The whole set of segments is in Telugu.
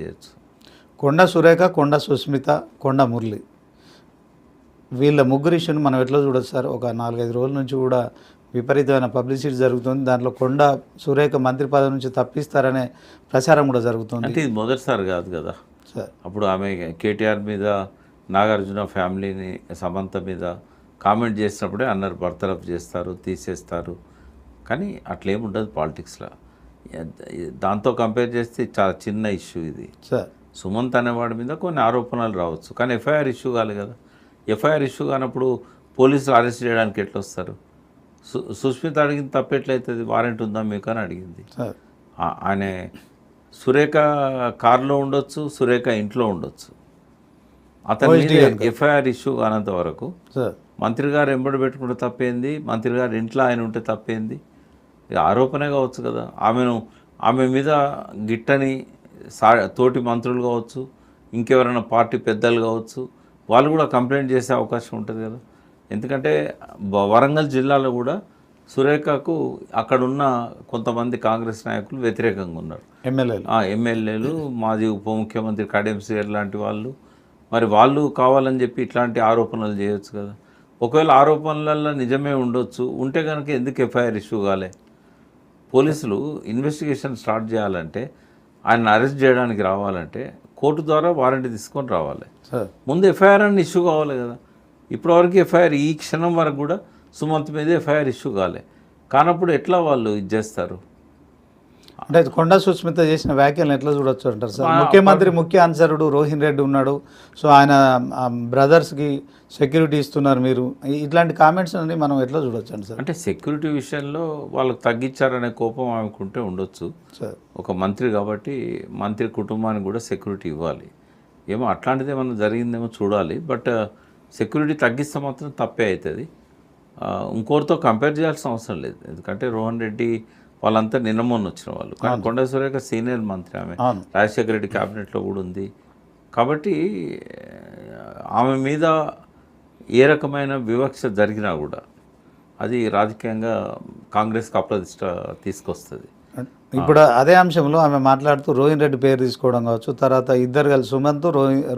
చేయొచ్చు. కొండ సురేఖ, కొండ సుస్మిత, కొండ మురళి వీళ్ళ ముగ్గురు ఇష్యూని మనం ఎట్లా చూడొచ్చు సార్? ఒక 4-5 రోజుల నుంచి కూడా విపరీతమైన పబ్లిసిటీ జరుగుతుంది. దాంట్లో కొండ సురేఖ మంత్రి పదవి నుంచి తప్పిస్తారనే ప్రచారం కూడా జరుగుతుంది. అంటే ఇది మొదటిసారి కాదు కదా సార్. అప్పుడు ఆమె కేటీఆర్ మీద, నాగార్జున ఫ్యామిలీని, సమంత మీద కామెంట్ చేసినప్పుడే అన్నారు బర్తరఫ్ చేస్తారు, తీసేస్తారు. కానీ అట్లేముండదు పాలిటిక్స్లో. దాంతో కంపేర్ చేస్తే చాలా చిన్న ఇష్యూ ఇది. సార్, సుమంత్ అనేవాడి మీద కొన్ని ఆరోపణలు రావచ్చు, కానీ ఎఫ్ఐఆర్ ఇష్యూ కాదు కదా. ఎఫ్ఐఆర్ ఇష్యూ కానప్పుడు పోలీసులు అరెస్ట్ చేయడానికి ఎట్లా వస్తారు? సుస్మిత అడిగింది తప్పెట్లయితుంది, వారెంట్ ఉందా మీకు అని అడిగింది. ఆయన సురేఖ కారులో ఉండొచ్చు, సురేఖ ఇంట్లో ఉండొచ్చు. అతని ఎఫ్ఐఆర్ ఇష్యూ కానంత వరకు మంత్రి గారు ఎంబడి పెట్టుకుంటే తప్పేంది, మంత్రి గారు ఇంట్లో ఆయన ఉంటే తప్పేంది? ఆరోపణే కావచ్చు కదా. ఆమె మీద గిట్టని తోటి మంత్రులు కావచ్చు, ఇంకెవరైనా పార్టీ పెద్దలు కావచ్చు, వాళ్ళు కూడా కంప్లైంట్ చేసే అవకాశం ఉంటుంది కదా. ఎందుకంటే వరంగల్ జిల్లాలో కూడా సురేఖకు అక్కడున్న కొంతమంది కాంగ్రెస్ నాయకులు వ్యతిరేకంగా ఉన్నారు. ఎమ్మెల్యేలు, మాజీ ఉప ముఖ్యమంత్రి కడియం శ్రీహరి లాంటి వాళ్ళు. మరి వాళ్ళు కావాలని చెప్పి ఇట్లాంటి ఆరోపణలు చేయొచ్చు కదా. ఒకవేళ ఆరోపణలలో నిజమే ఉండొచ్చు, ఉంటే కనుక ఎందుకు ఎఫ్ఐఆర్ ఇష్యూ కాలే? పోలీసులు ఇన్వెస్టిగేషన్ స్టార్ట్ చేయాలంటే, ఆయన అరెస్ట్ చేయడానికి రావాలంటే కోర్టు ద్వారా వారెంట్ తీసుకొని రావాలి. ముందు ఎఫ్ఐఆర్ అని ఇష్యూ కావాలి కదా. ఇప్పటివరకు ఎఫ్ఐఆర్, ఈ క్షణం వరకు కూడా సుమంత్ మీద ఎఫ్ఐఆర్ ఇష్యూ కాలే. కానప్పుడు ఎట్లా వాళ్ళు ఇది చేస్తారు? అంటే కొండ సుస్మిత చేసిన వ్యాఖ్యలను ఎట్లా చూడొచ్చు అంటారు సార్? ముఖ్యమంత్రి ముఖ్య అనుచరుడు రోహిన్ రెడ్డి ఉన్నాడు, సో ఆయన బ్రదర్స్కి సెక్యూరిటీ ఇస్తున్నారు మీరు, ఇట్లాంటి కామెంట్స్ అన్ని మనం ఎట్లా చూడొచ్చు అండి సార్? అంటే సెక్యూరిటీ విషయంలో వాళ్ళకి తగ్గించారనే కోపం ఆమెకుంటే ఉండొచ్చు. ఒక మంత్రి కాబట్టి మంత్రి కుటుంబానికి కూడా సెక్యూరిటీ ఇవ్వాలి. ఏమో అట్లాంటిది ఏమన్నా జరిగిందేమో చూడాలి. బట్ సెక్యూరిటీ తగ్గిస్తే మాత్రం తప్పే అవుతుంది. ఇంకోరితో కంపేర్ చేయాల్సిన అవసరం లేదు. ఎందుకంటే రోహన్ రెడ్డి వాళ్ళంతా నిన్న మొన్న వచ్చిన వాళ్ళు. కానీ కొండ సురేఖ సీనియర్ మంత్రి, ఆమె రాజశేఖర రెడ్డి క్యాబినెట్లో కూడా ఉంది. కాబట్టి ఆమె మీద ఏ రకమైన వివక్ష జరిగినా కూడా అది రాజకీయంగా కాంగ్రెస్కి అప్రతిష్ట తీసుకొస్తుంది. ఇప్పుడు అదే అంశంలో ఆమె మాట్లాడుతూ రోహిన్ రెడ్డి పేరు తీసుకోవడం కావచ్చు, తర్వాత ఇద్దరు కలిసి సుమంత్,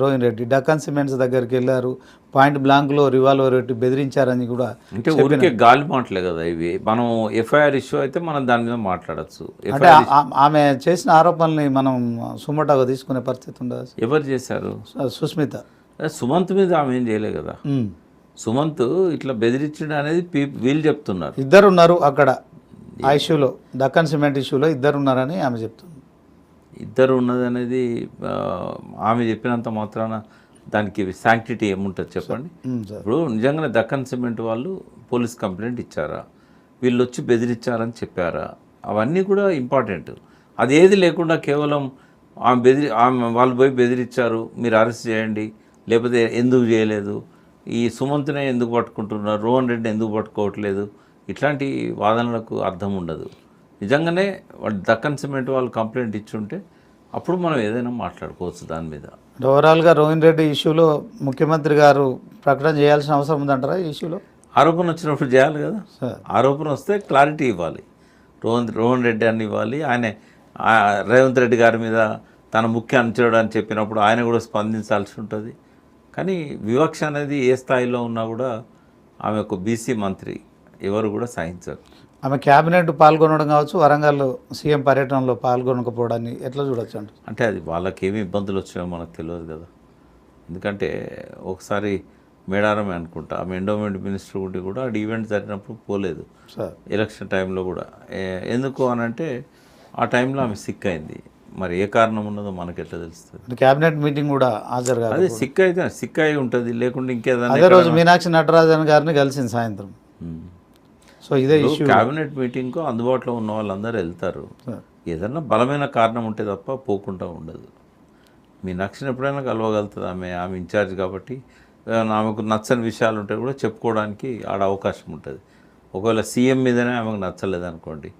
రోహిన్ రెడ్డి డక్కన్ సిమెంట్స్ దగ్గరికి వెళ్ళారు, పాయింట్ బ్లాంక్లో రివాల్వర్ పెట్టి బెదిరించారని కూడా. అంటే ఊరికే గాలి మాటలే కదా ఇవి. మనం ఎఫ్ఐఆర్ ఇష్యూ అయితే మనం దాని మీద మాట్లాడచ్చు. అంటే ఆమె చేసిన ఆరోపణల్ని మనం సుమోటాగా తీసుకునే పరిస్థితి ఉండదు. ఎవరు చేశారు? సుస్మిత. సుమంత్ మీద ఆమె ఏం చేయలే కదా. సుమంత్ ఇట్లా బెదిరించడం అనేది వీళ్ళు చెప్తున్నారు. ఇద్దరు ఉన్నారు అక్కడ ఆ ఇష్యూలో, దక్కన్ సిమెంట్ ఇష్యూలో ఇద్దరు ఉన్నారని ఆమె చెప్తుంది. ఇద్దరు ఉన్నది అనేది ఆమె చెప్పినంత మాత్రాన దానికి శాంక్టిటీ ఏముంటుంది చెప్పండి? ఇప్పుడు నిజంగానే దక్కన్ సిమెంట్ వాళ్ళు పోలీస్ కంప్లైంట్ ఇచ్చారా, వీళ్ళు వచ్చి బెదిరించారని చెప్పారా, అవన్నీ కూడా ఇంపార్టెంట్. అది ఏది లేకుండా కేవలం ఆమె వాళ్ళు పోయి బెదిరించారు, మీరు అరెస్ట్ చేయండి, లేకపోతే ఎందుకు చేయలేదు, ఈ సుమంత్నే ఎందుకు పట్టుకుంటున్నారు, రోహన్ రెడ్డి ఎందుకు పట్టుకోవట్లేదు, ఇట్లాంటి వాదనలకు అర్థం ఉండదు. నిజంగానే వాళ్ళు దక్కన్ సిమెంట్ వాళ్ళు కంప్లైంట్ ఇచ్చుంటే అప్పుడు మనం ఏదైనా మాట్లాడుకోవచ్చు దాని మీద. ఓవరాల్గా రోహిన్ రెడ్డి ఇష్యూలో ముఖ్యమంత్రి గారు ప్రకటన చేయాల్సిన అవసరం ఉందంటారా? ఈ ఇష్యూలో ఆరోపణ వచ్చినప్పుడు చేయాలి కదా. ఆరోపణ వస్తే క్లారిటీ ఇవ్వాలి, రోహన్ రెడ్డి అని ఇవ్వాలి. ఆయన రేవంత్ రెడ్డి గారి మీద తన ముఖ్య అనుచరుడు అని చెప్పినప్పుడు ఆయన కూడా స్పందించాల్సి ఉంటుంది. కానీ వివక్ష అనేది ఏ స్థాయిలో ఉన్నా కూడా ఆమె ఒక బీసీ మంత్రి, ఎవరు కూడా సహించరు. ఆమె క్యాబినెట్ పాల్గొనడం కావచ్చు, వరంగల్ సీఎం పర్యటనలో పాల్గొనకపోవడాన్ని ఎట్లా చూడొచ్చు అండి? అంటే అది వాళ్ళకి ఏమి ఇబ్బందులు వచ్చాయో మనకు తెలియదు కదా. ఎందుకంటే ఒకసారి మేడారమే అనుకుంటా, ఆమె ఎండోమెంట్ మినిస్టర్ ఉండి కూడా ఆ ఈవెంట్ జరిగినప్పుడు పోలేదు. ఎలక్షన్ టైంలో కూడా ఎందుకు అనంటే ఆ టైంలో ఆమె సిక్ అయింది. మరి ఏ కారణం ఉన్నదో మనకి ఎట్లా తెలుస్తుంది? క్యాబినెట్ మీటింగ్ కూడా హాజరు కాదు. అదే సిక్ అయితే సిక్ అయి ఉంటుంది, లేకుంటే ఇంకేదైనా. అదే రోజు మీనాక్షి నటరాజన్ గారిని కలిసింది సాయంత్రం. సో ఇదే ఇష్యూ. క్యాబినెట్ మీటింగ్కు అందుబాటులో ఉన్న వాళ్ళందరూ వెళ్తారు, ఏదన్నా బలమైన కారణం ఉంటే తప్ప పోకుండా ఉండదు. మీనాక్షిని ఎప్పుడైనా కలవగలుగుతుంది ఆమె ఇన్ఛార్జ్ కాబట్టి. ఆమెకు నచ్చని విషయాలు ఉంటే కూడా చెప్పుకోవడానికి ఆడ అవకాశం ఉంటుంది. ఒకవేళ సీఎం మీదనే ఆమెకు నచ్చలేదనుకోండి,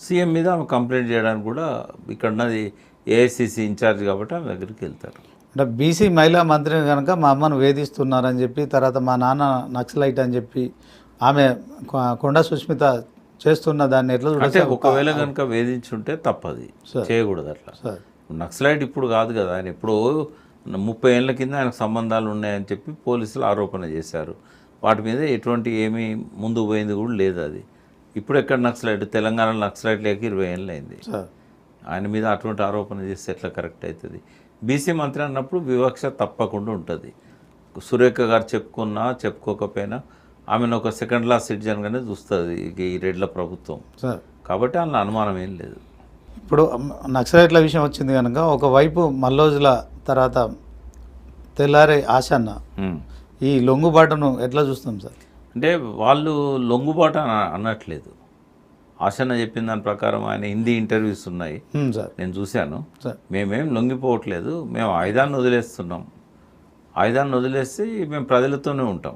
సీఎం మీద ఆమె కంప్లైంట్ చేయడానికి కూడా ఇక్కడ ఉన్నది ఏఐసిసి ఇన్ఛార్జ్ కాబట్టి ఆమె దగ్గరికి వెళ్తారు. అంటే బీసీ మహిళా మంత్రిని కనుక మా అమ్మను వేధిస్తున్నారని చెప్పి, తర్వాత మా నాన్న నక్సలైట్ అని చెప్పి ఆమె కొండ సుస్మిత చేస్తున్న దాన్ని ఎట్లా చూడాలి? ఒకవేళ కనుక వేధించుంటే తప్పది, చేయకూడదు అట్లా. నక్సలైట్ ఇప్పుడు కాదు కదా, ఆయన ఎప్పుడో 30 ఏళ్ళ కింద ఆయనకు సంబంధాలు ఉన్నాయని చెప్పి పోలీసులు ఆరోపణ చేశారు. వాటి మీద ఎటువంటి ఏమీ ముందుకు పోయింది కూడా లేదు. అది ఇప్పుడు ఎక్కడ నక్సలైట్, తెలంగాణలో నక్సలైట్ లేక 20 ఏళ్ళు అయింది. సార్ ఆయన మీద అటువంటి ఆరోపణ చేస్తే ఎట్లా కరెక్ట్ అవుతుంది? బీసీ మంత్రి అన్నప్పుడు వివక్ష తప్పకుండా ఉంటుంది. సురేఖ గారు చెప్పుకున్నా చెప్పుకోకపోయినా ఆమెను ఒక సెకండ్ క్లాస్ సిటిజన్గానే చూస్తుంది ఈ రెడ్ల ప్రభుత్వం. సార్ కాబట్టి అందులో అనుమానం ఏం లేదు. ఇప్పుడు నక్సలైట్ల విషయం వచ్చింది కనుక ఒకవైపు మల్లోజుల తర్వాత తెల్లారే ఆశన్న ఉమ్. ఈ లొంగుబాటును ఎట్లా చూస్తాం సార్? అంటే వాళ్ళు లొంగుబాటు అనట్లేదు. ఆశన్న చెప్పిన దాని ప్రకారం ఆయన హిందీ ఇంటర్వ్యూస్ ఉన్నాయి, సార్ నేను చూశాను. సార్ మేమేం లొంగిపోవట్లేదు, మేము ఆయుధాన్ని వదిలేస్తున్నాం. ఆయుధాన్ని వదిలేసి మేము ప్రజలతోనే ఉంటాం.